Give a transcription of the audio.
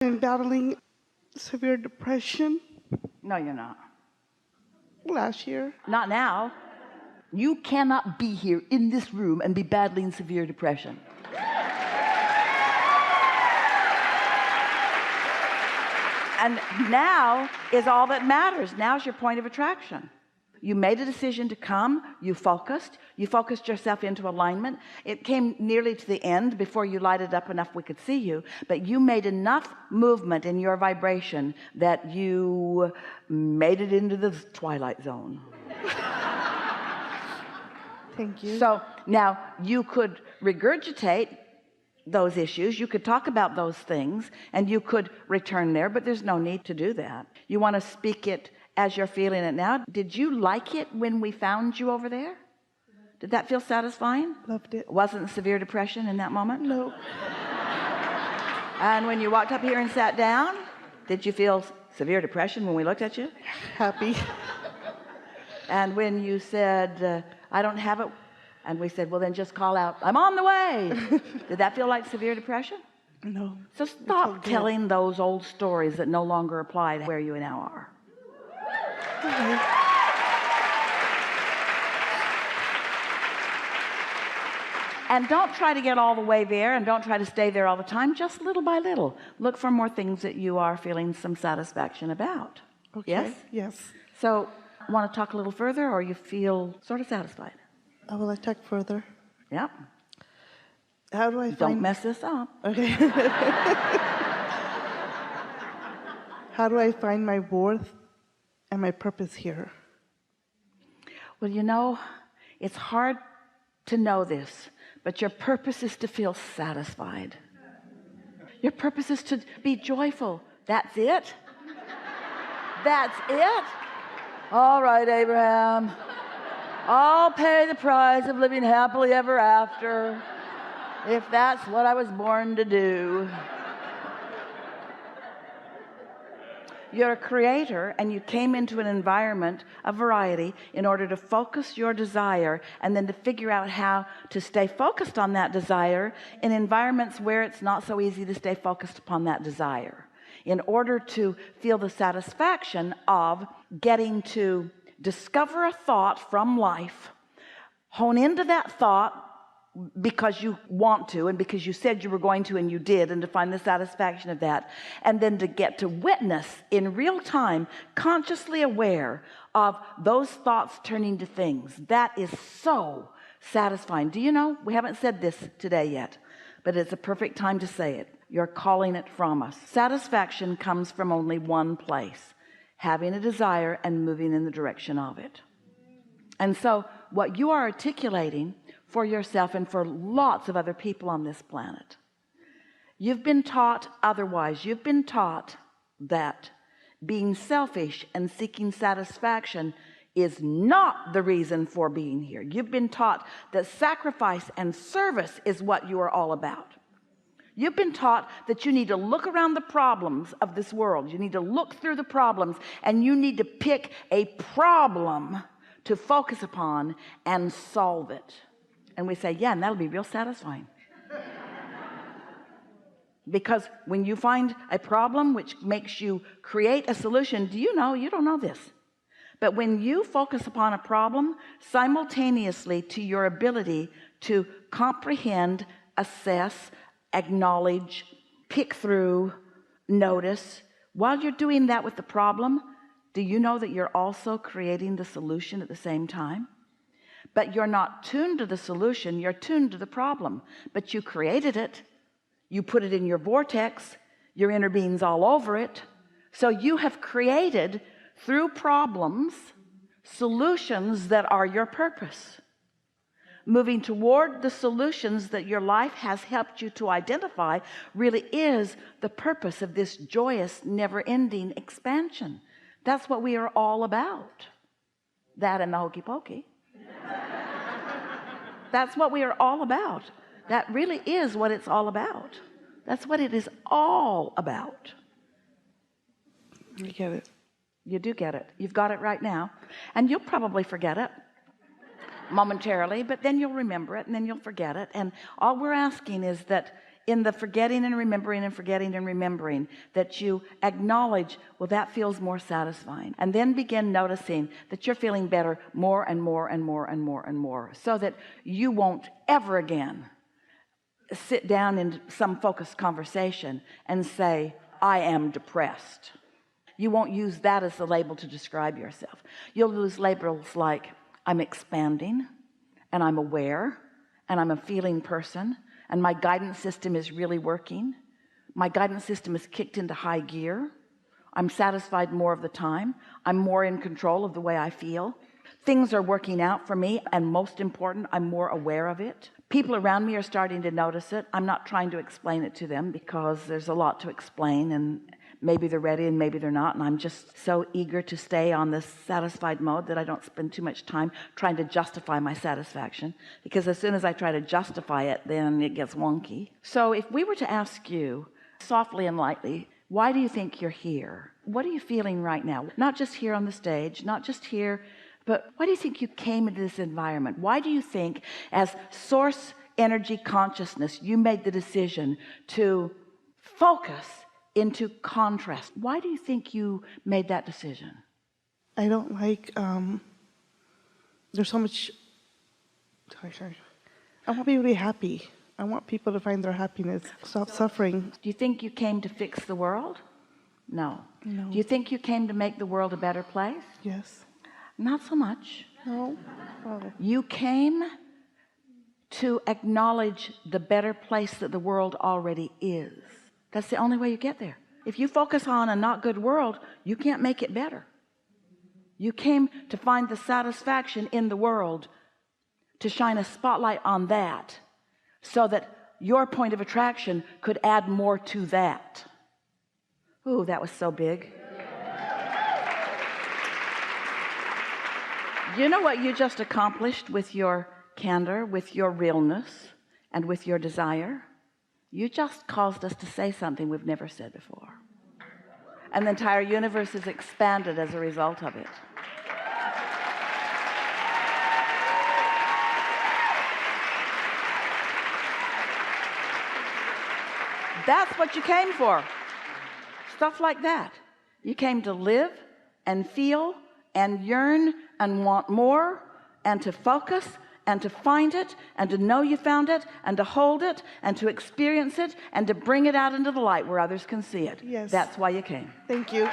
I'm battling severe depression No, you're not. last year. Not now. You cannot be here in this room and be battling severe depression. And now is all that matters. Now's your point of attraction. You made a decision to come, you focused yourself into alignment. It came nearly to the end before you lighted up enough we could see you, but you made enough movement in your vibration that you made it into the twilight zone. Thank you. So now you could regurgitate those issues, you could talk about those things, and you could return there, but there's no need to do that. You want to speak it as you're feeling it now. Did you like it when we found you over there? Did that feel satisfying? Loved it. Wasn't severe depression in that moment? No. And when you walked up here and sat down, did you feel severe depression when we looked at you? Happy. And when you said, I don't have it, and we said, well, then just call out, I'm on the way. Did that feel like severe depression? No. So stop telling those old stories that no longer apply to where you now are. Okay. And don't try to get all the way there, and don't try to stay there all the time. Just little by little look for more things that you are feeling some satisfaction about. Okay. Yes? Yes. So want to talk a little further, or you feel sort of satisfied? I will attack further. Yep. How do I find... Don't mess this up. Okay. How do I find my worth and my purpose here? Well, you know, it's hard to know this, but your purpose is to feel satisfied. Your purpose is to be joyful. That's it. That's it. All right, Abraham, I'll pay the price of living happily ever after, if that's what I was born to do. You're a creator, and you came into an environment of variety in order to focus your desire, and then to figure out how to stay focused on that desire in environments where it's not so easy to stay focused upon that desire, in order to feel the satisfaction of getting to discover a thought from life, hone into that thought because you want to, and because you said you were going to, and you did, and to find the satisfaction of that, and then to get to witness in real time, consciously aware of those thoughts turning to things. That is so satisfying. Do you know, we haven't said this today yet, but it's a perfect time to say it. You're calling it from us. Satisfaction comes from only one place: having a desire and moving in the direction of it. And so what you are articulating for yourself and for lots of other people on this planet, you've been taught otherwise. You've been taught that being selfish and seeking satisfaction is not the reason for being here. You've been taught that sacrifice and service is what you are all about. You've been taught that you need to look around the problems of this world. You need to look through the problems, and you need to pick a problem to focus upon and solve it. And we say, yeah, and that'll be real satisfying. Because when you find a problem which makes you create a solution, do you know, you don't know this, but when you focus upon a problem simultaneously to your ability to comprehend, assess, acknowledge, pick through, notice, while you're doing that with the problem, do you know that you're also creating the solution at the same time? But you're not tuned to the solution, you're tuned to the problem. But you created it, you put it in your vortex, your inner being's all over it. So you have created, through problems, solutions that are your purpose. Moving toward the solutions that your life has helped you to identify really is the purpose of this joyous, never-ending expansion. That's what we are all about. That and the hokey pokey. That's what we are all about. That really is what it's all about. That's what it is all about. I get it. You do get it. You've got it right now. And you'll probably forget it momentarily, but then you'll remember it, and then you'll forget it. And all we're asking is that in the forgetting and remembering that you acknowledge, well, that feels more satisfying, and then begin noticing that you're feeling better more and more and more and more and more, so that you won't ever again sit down in some focused conversation and say, I am depressed. You won't use that as the label to describe yourself. You'll use labels like, I'm expanding, and I'm aware, and I'm a feeling person, and my guidance system is really working. My guidance system is kicked into high gear. I'm satisfied more of the time. I'm more in control of the way I feel. Things are working out for me, and most important, I'm more aware of it. People around me are starting to notice it. I'm not trying to explain it to them, because there's a lot to explain, and maybe they're ready and maybe they're not, and I'm just so eager to stay on this satisfied mode that I don't spend too much time trying to justify my satisfaction, because as soon as I try to justify it, then it gets wonky. So if we were to ask you softly and lightly, why do you think you're here? What are you feeling right now? Not just here on the stage, not just here, but why do you think you came into this environment? Why do you think, as source energy consciousness, you made the decision to focus into contrast? Why do you think you made that decision? I don't like, there's so much, sorry. I want people to be happy. I want people to find their happiness, stop suffering. Do you think you came to fix the world? No. No. Do you think you came to make the world a better place? Yes. Not so much. No. Oh. You came to acknowledge the better place that the world already is. That's the only way you get there. If you focus on a not good world, you can't make it better. You came to find the satisfaction in the world, to shine a spotlight on that, so that your point of attraction could add more to that. Ooh, that was so big. You know what you just accomplished with your candor, with your realness, and with your desire? You just caused us to say something we've never said before, and the entire universe is expanded as a result of it. That's what you came for. Stuff like that. You came to live and feel and yearn and want more, and to focus and to find it, and to know you found it, and to hold it, and to experience it, and to bring it out into the light where others can see it. Yes. That's why you came. Thank you.